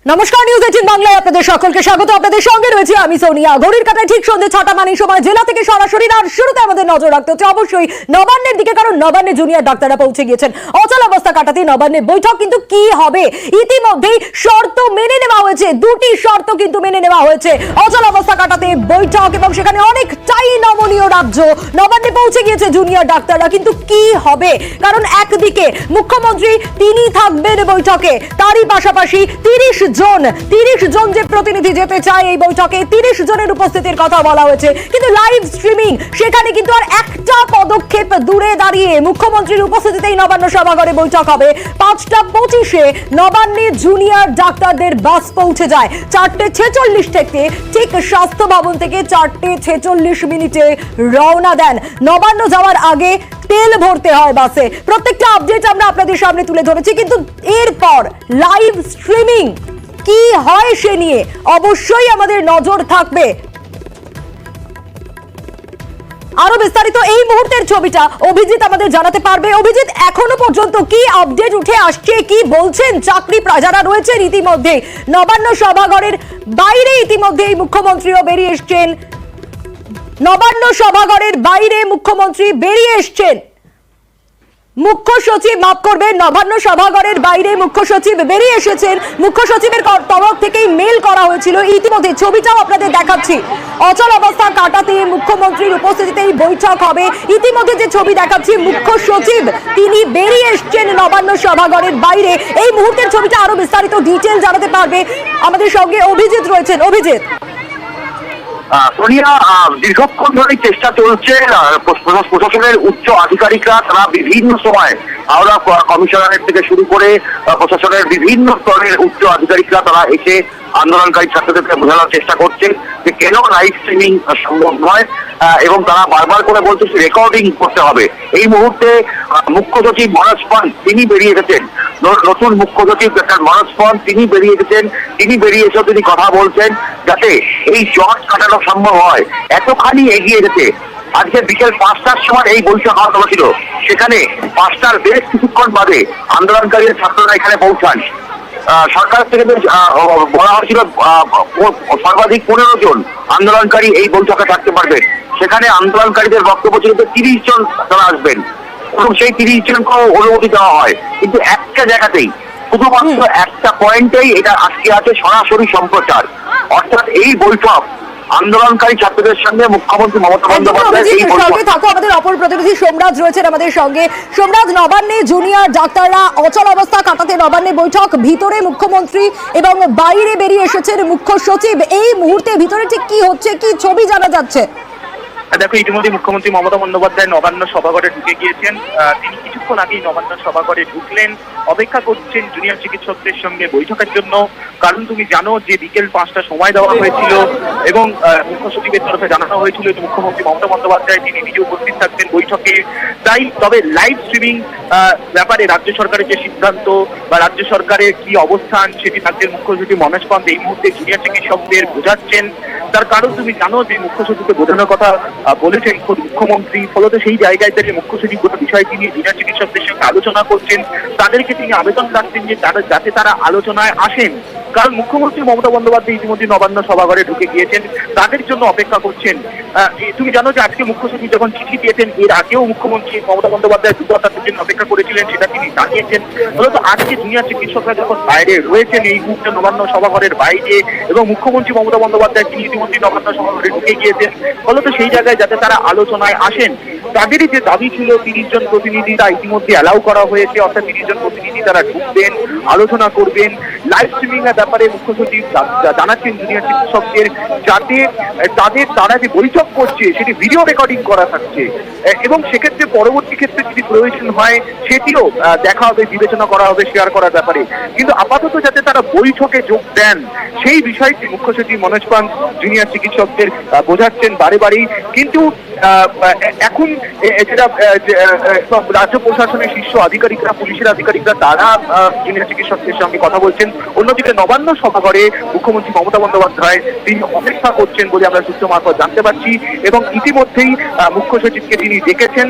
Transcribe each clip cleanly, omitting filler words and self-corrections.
নমস্কার, নিউজ 18 বাংলায় আপনাদের সকলকে স্বাগত। আপনাদের সঙ্গে রয়েছে আমি সোনিয়া। ঘড়ির কাঁটায় ঠিক সন্ধ্যে 6টা মানে সময় জেলা থেকে সরাসরি। আর শুরুতে আমাদের নজর রাখতে হচ্ছে অবশ্যই নবান্নের দিকে, কারণ নবান্নে জুনিয়র ডাক্তাররা পৌঁছে গিয়েছেন। অচল অবস্থা কাটাতে নবান্নের বৈঠক, কিন্তু কি হবে ইতিমধ্যেই শর্ত মেনে নেওয়া হয়েছে। দুটি শর্ত কিন্তু মেনে নেওয়া হয়েছে অচল অবস্থা কাটাতে বৈঠক, এবং সেখানে অনেকটাই নমনীয় রাজ্য। নবান্নে পৌঁছে গিয়েছে জুনিয়র ডাক্তাররা, কিন্তু কি হবে? কারণ একদিকে মুখ্যমন্ত্রী তিনি থাকবেন বৈঠকে, তারই পাশাপাশি 30 জন যে প্রতিনিধি যেতে চায় এই বৈঠকে, 30 জনের উপস্থিতির কথা বলা হয়েছে। কিন্তু লাইভ স্ট্রিমিং সেখানে কিন্তু আর একটা পদক্ষেপ দূরে দাঁড়িয়ে মুখ্যমন্ত্রীর উপস্থিতিতেই নবান্ন সভাঘরে বৈঠক হবে। 5:25 নবান্নে জুনিয়র ডাক্তারদের বাস পৌঁছে যায়। 4:46 থেকে ঠিক স্বাস্থ্য ভবন থেকে 4:46 রওনা দেন। নবান্ন যাওয়ার আগে তেল ভরতে হয় বাসে। প্রত্যেকটা আপডেট আমরা আপনাদের সামনে তুলে ধরেছি, কিন্তু এরপর লাইভ স্ট্রিমিং কি হয় সে নিয়ে অবশ্যই আমাদের নজর থাকবে। আরো বিস্তারিত এই মুহূর্তের ছবিটা অভিজিৎ আমাদের জানাতে পারবে। অভিজিৎ, এখনো পর্যন্ত কি আপডেট উঠে আসছে? কি বলছেন চাকরি যারা রয়েছেন ইতিমধ্যে নবান্ন সভাঘরের বাইরে? ইতিমধ্যেই মুখ্যমন্ত্রীও বেরিয়ে এসছেন, নবান্ন সভাঘরের বাইরে মুখ্যমন্ত্রী বেরিয়ে এসছেন। মুখ্য সচিব, মাফ করবেন, নবান্ন সভাঘরের বাইরে মুখ্য সচিব বেরিয়ে এসেছেন। মুখ্য সচিবের তরফ থেকেই মেল করা হয়েছিল। ইতিমধ্যে ছবিটাও আপনাদের দেখাচ্ছি। অচল অবস্থা কাটাতে মুখ্যমন্ত্রীর উপস্থিতিতেই বৈঠক হবে। ইতিমধ্যে যে ছবি দেখাচ্ছি, মুখ্য সচিব তিনি বেরিয়ে এসছেন নবান্ন সভাঘরের বাইরে। এই মুহূর্তের ছবিটা আরো বিস্তারিত ডিটেল জানাতে পারবে আমাদের সঙ্গে অভিজিৎ রয়েছেন। অভিজিৎ, সোনিয়া, দীর্ঘক্ষণ ধরে চেষ্টা চলছে। প্রশাসনের উচ্চ আধিকারিকরা তারা বিভিন্ন সময় হাওড়া কমিশনারের থেকে শুরু করে প্রশাসনের বিভিন্ন স্তরের উচ্চ আধিকারিকরা তারা এসে আন্দোলনকারী ছাত্রদেরকে বোঝানোর চেষ্টা করছে যে কেন লাইভ স্ট্রিমিং সম্ভব নয়, এবং তারা বারবার করে বলছে রেকর্ডিং করতে হবে। এই মুহূর্তে মুখ্য সচিব মনোজ পান তিনি বেরিয়ে এসেছেন। নতুন মুখ্য সচিব ডক্টর মনোজ পান তিনি বেরিয়ে এসেছেন। তিনি বেরিয়ে এসেও তিনি কথা বলছেন যাতে এই জট কাটানো সম্ভব হয়। এতখানি এগিয়ে গেছে। আজকে বিকেল 5টার সময় এই বৈঠক হওয়ার কথা ছিল, সেখানে 5টার বেশ কিছুক্ষণ বাদে আন্দোলনকারী ছাত্ররা এখানে পৌঁছান। সরকার থেকে বলা হয়েছিল সর্বাধিক 15 জন আন্দোলনকারী এই বৈঠকে থাকতে পারবেন। সেখানে আন্দোলনকারীদের বক্তব্য ছিল 30 জন তারা আসবেন, এবং সেই 30 জনকেও অনুমতি দেওয়া হয়। কিন্তু একটা জায়গাতেই, শুধুমাত্র একটা পয়েন্টেই এটা আজকে আছে সরাসরি সম্প্রচার। অর্থাৎ এই বৈঠক আন্দোলনকারী ছাত্রদের সঙ্গে মুখ্যমন্ত্রী মমতা বন্দ্যোপাধ্যায় এই সঙ্গে থাকো। আমাদের অপর প্রতিনিধি সোমরাজ রয়েছেন আমাদের সঙ্গে। সোমরাজ, নবান্নে জুনিয়র ডাক্তাররা অচল অবস্থা কাটাতে নবান্নে বৈঠক, ভিতরে মুখ্যমন্ত্রী এবং বাইরে বেরিয়ে এসেছেন মুখ্য সচিব। এই মুহূর্তে ভিতরে ঠিক কি হচ্ছে, কি ছবি জানা যাচ্ছে? দেখো, ইতিমধ্যে মুখ্যমন্ত্রী মমতা বন্দ্যোপাধ্যায় নবান্ন সভাঘরে ঢুকে গিয়েছেন। তিনি কিছুক্ষণ আগেই নবান্ন সভাঘরে ঢুকলেন, অপেক্ষা করছেন জুনিয়র চিকিৎসকদের সঙ্গে বৈঠকের জন্য। কারণ তুমি জানো যে বিকেল 5টা সময় দেওয়া হয়েছিল, এবং মুখ্য সচিবের তরফে জানানো হয়েছিল যে মুখ্যমন্ত্রী মমতা বন্দ্যোপাধ্যায় তিনি নিজে উপস্থিত থাকবেন বৈঠকে। তাই তবে লাইভ স্ট্রিমিং ব্যাপারে রাজ্য সরকারের যে সিদ্ধান্ত বা রাজ্য সরকারের কি অবস্থান সেটি রাজ্যের মুখ্য সচিব মনোজ পান্ত এই মুহূর্তে জুনিয়র চিকিৎসকদের বোঝাচ্ছেন। তার কারণ তুমি জানো যে মুখ্য সচিবকে বোঝানোর কথা বলেছেন মুখ্যমন্ত্রী, ফলত সেই জায়গায় থেকে মুখ্য সচিব গোটা বিষয়টি নিয়ে জুনিয়র চিকিৎসকদের সঙ্গে আলোচনা করছেন। তাদেরকে তিনি আবেদন রাখছেন যে যাতে তারা আলোচনায় আসেন। কারণ মুখ্যমন্ত্রী মমতা বন্দ্যোপাধ্যায় ইতিমধ্যে নবান্ন সভাঘরে ঢুকে গিয়েছেন, তাদের জন্য অপেক্ষা করছেন। তুমি জানো যে আজকে মুখ্য সচিব যখন চিঠি দিয়েছেন, এর আগেও মুখ্যমন্ত্রী মমতা বন্দ্যোপাধ্যায় দ্রুত তাদের জন্য অপেক্ষা করেছিলেন, সেটা তিনি জানিয়েছেন। ফলত আজকে জুনিয়র চিকিৎসকরা যখন বাইরে রয়েছেন এই মুহূর্তে নবান্ন সভাঘরের বাইরে, এবং মুখ্যমন্ত্রী মমতা বন্দ্যোপাধ্যায় তিনি ইতিমধ্যে নবান্ন সভাঘরে ঢুকে গিয়েছেন, ফলত সেই জায়গায় যাতে তারা আলোচনায় আসেন। তাদেরই যে দাবি ছিল 30 জন প্রতিনিধি তা ইতিমধ্যে অ্যালাউ করা হয়েছে। অর্থাৎ 30 জন প্রতিনিধি তারা ঢুকবেন, আলোচনা করবেন। লাইভ স্ট্রিমিং এর ব্যাপারে মুখ্য সচিব জানাচ্ছেন জুনিয়র চিকিৎসকদের যাতে তারা যে বৈঠক করছে সেটি ভিডিও রেকর্ডিং করা থাকছে, এবং সেক্ষেত্রে পরবর্তী ক্ষেত্রে যদি প্রয়োজন হয় সেটিও দেখা হবে, বিবেচনা করা হবে শেয়ার করার ব্যাপারে। কিন্তু আপাতত যাতে তারা বৈঠকে যোগ দেন সেই বিষয়টি মুখ্য সচিব মনোজ পান্ত জুনিয়র চিকিৎসকদের বোঝাচ্ছেন বারে বারেই। কিন্তু এখন যেটা রাজ্য প্রশাসনের শীর্ষ আধিকারিকরা, পুলিশের আধিকারিকরা তারা জুনিয়র চিকিৎসকদের সঙ্গে কথা বলছেন। অন্যদিকে নবান্ন সভাঘরে মুখ্যমন্ত্রী মমতা বন্দ্যোপাধ্যায় তিনি অপেক্ষা করছেন বলে আমরা সূত্র মারফত জানতে পারছি, এবং ইতিমধ্যেই মুখ্য সচিবকে তিনি ডেকেছেন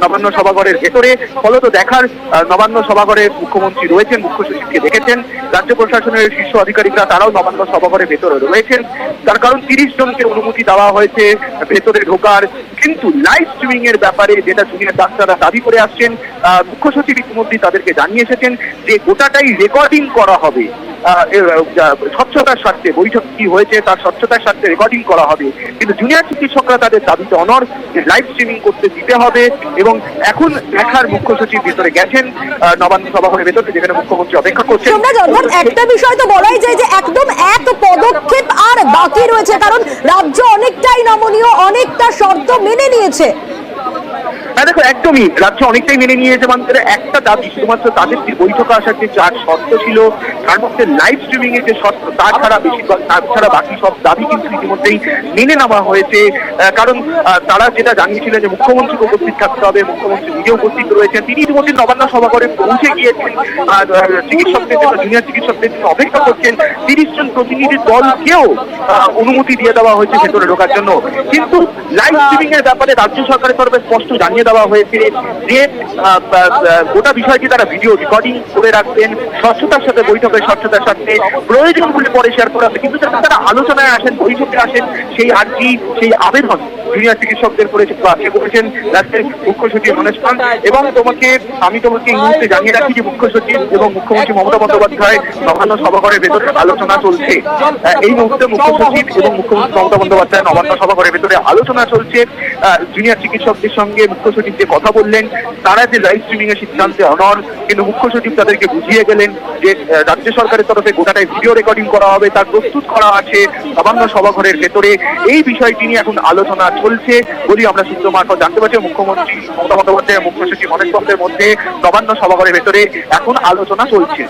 নবান্ন সভাঘরের ভেতরে। ফলত দেখার নবান্ন সভাঘরে মুখ্যমন্ত্রী রয়েছেন, মুখ্য সচিবকে দেখেছেন। রাজ্য প্রশাসনের শীর্ষ আধিকারিকরা তারাও নবান্ন সভাঘরের ভেতরে রয়েছেন। তার কারণ 30 জনকে অনুমতি দেওয়া হয়েছে ভেতরে ঢোকার, কিন্তু লাইভ স্ট্রিমিং এর ব্যাপারে যেটা জুনিয়র ডাক্তাররা দাবি করে আসছেন, মুখ্য সচিব ইতিমধ্যে তাদেরকে জানিয়ে এসেছেন যে গোটাটাই রেকর্ডিং করা হবে। স্বচ্ছতার স্বার্থে বৈঠক কি হয়েছে তার স্বচ্ছতার স্বার্থে রেকর্ডিং করা হবে, কিন্তু জুনিয়র চিকিৎসকরা তাদের দাবিতে অনড় যে লাইভ স্ট্রিমিং করতে দিতে হবে। এবং এখন দেখার মুখ্য সচিব ভিতরে গেছেন নবান্ন সভাঘরের ভেতরে, যেখানে মুখ্যমন্ত্রী অপেক্ষা করছেন। একটা বিষয় তো বলাই যায় যে একদম এক পদক্ষেপ আর বাকি রয়েছে, কারণ রাজ্য অনেকটাই নমনীয়, অনেকটা শর্ত মেনে নিয়েছে। হ্যাঁ দেখো, একদমই রাজ্য অনেকটাই মেনে নিয়েছে। মানুষের একটা দাবি, শুধুমাত্র তাদের যে বৈঠকে আসার যে 4 শর্ত ছিল তার মধ্যে লাইভ স্ট্রিমিং এর যে শর্ত তাছাড়া বাকি সব দাবি কিন্তু ইতিমধ্যেই মেনে নেওয়া হয়েছে। কারণ তারা যেটা জানিয়েছিলেন যে মুখ্যমন্ত্রীকে উপস্থিত থাকতে হবে, মুখ্যমন্ত্রী নিজে উপস্থিত রয়েছেন। তিনি ইতিমধ্যে নবান্ন সভাঘরে পৌঁছে গিয়েছেন, চিকিৎসকদের জন্য জুনিয়র চিকিৎসকদের জন্য অপেক্ষা করছেন। 30 জন প্রতিনিধির দলকেও অনুমতি দিয়ে দেওয়া হয়েছে ভেতরে ঢোকার জন্য। কিন্তু লাইভ স্ট্রিমিং এর ব্যাপারে রাজ্য সরকারের তরফে স্পষ্ট জানিয়ে দেওয়া হয়েছে যে গোটা বিষয়টি তারা ভিডিও রেকর্ডিং করে রাখবেন, স্বচ্ছতার সাথে বৈঠকের স্বচ্ছতার সাথে প্রয়োজন বলে পরে শেয়ার করা হবে। কিন্তু তারা আলোচনায় আসেন, বৈঠকে আসেন, সেই আর্জি সেই আবেদন জুনিয়র চিকিৎসকদের করেছেন রাজ্যের মুখ্য সচিব মনোজ পাল। এবং আমি তোমাকে এই মুহূর্তে জানিয়ে রাখি যে মুখ্য সচিব এবং মুখ্যমন্ত্রী মমতা বন্দ্যোপাধ্যায় নবান্ন সভাঘরের ভেতরে আলোচনা চলছে। এই মুহূর্তে মুখ্য সচিব এবং মুখ্যমন্ত্রী মমতা বন্দ্যোপাধ্যায় নবান্ন সভাঘরের ভেতরে আলোচনা চলছে। জুনিয়র চিকিৎসকদের সঙ্গে মুখ্য সচিব যে কথা বললেন, তারা যে লাইভ স্ট্রিমিং এর সিদ্ধান্তে অনড়, কিন্তু মুখ্য সচিব তাদেরকে বুঝিয়ে গেলেন যে রাজ্য সরকারের তরফে গোটাটাই ভিডিও রেকর্ডিং করা হবে, তার প্রস্তুত করা আছে নবান্ন সভাঘরের ভেতরে। এই বিষয়টি নিয়ে এখন আলোচনা চলছে বলি আমরা সূত্র মারফত জানতে পারছি। মুখ্যমন্ত্রী মমতা বন্দ্যোপাধ্যায় মুখ্য সচিব মনোজ পালের মধ্যে নবান্ন সভাঘরের ভেতরে এখন আলোচনা চলছে।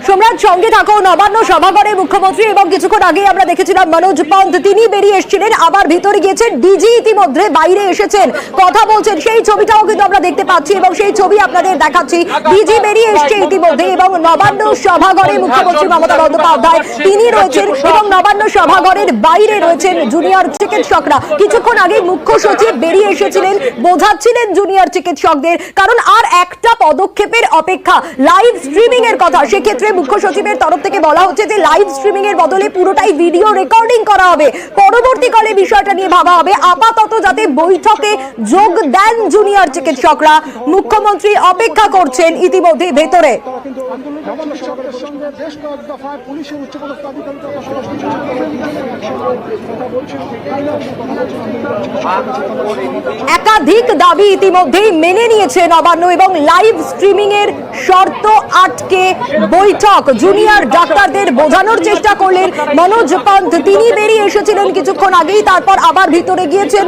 সম্রাট, সঙ্গে থাকো। নবান্ন সভাঘরে মুখ্যমন্ত্রী এবং কিছুক্ষণ আগে আমরা দেখেছিলাম মনোজ পান্ত তিনি বেরিয়ে এসেছিলেন, আবার ভিতরে গিয়েছেন। ডিজি ইতিমধ্যে বাইরে এসেছেন, কথা বলছেন, সেই ছবিটাও কিন্তু আমরা দেখতে পাচ্ছি এবং সেই ছবি আপনাদের দেখাচ্ছি। ডিজি বেরিয়ে এসছে ইতিমধ্যে এবং নবান্ন সভাঘরে মুখ্যমন্ত্রী মমতা বন্দ্যোপাধ্যায় তিনি রয়েছেন এবং নবান্ন সভাঘরের বাইরে রয়েছেন জুনিয়র চিকিৎসকরা। কিছুক্ষণ আগে মুখ্য সচিব বেরিয়ে এসেছিলেন, বোঝাচ্ছিলেন জুনিয়র চিকিৎসকদের, কারণ আর একটা পদক্ষেপের অপেক্ষা লাইভ স্ট্রিমিং এর কথা। সেক্ষেত্রে মুখ্য সচিবের তরফ থেকে বলা হচ্ছে যে লাইভ স্ট্রিমিং এর বদলে পুরোটাই ভিডিও রেকর্ডিং করা হবে। পরবর্তীকালে বিষয়টা নিয়ে ভাবা হবে। আপাতত যাতে বৈঠকে যোগ দেন জুনিয়র চিকিৎসকরা, মুখ্যমন্ত্রী অপেক্ষা করছেন ইতিমধ্যে ভেতরে। একাধিক দাবি ইতিমধ্যেই মেনে নিয়েছে নবান্ন এবং লাইভ স্ট্রিমিং এর শর্ত আটকে বৈঠক জুনিয়র ডাক্তারদের বোঝানোর চেষ্টা করলেন মনোজ পান্ত। তিনি বেরিয়ে এসেছিলেন কিছুক্ষণ আগেই, তারপর আবার ভিতরে গিয়েছেন।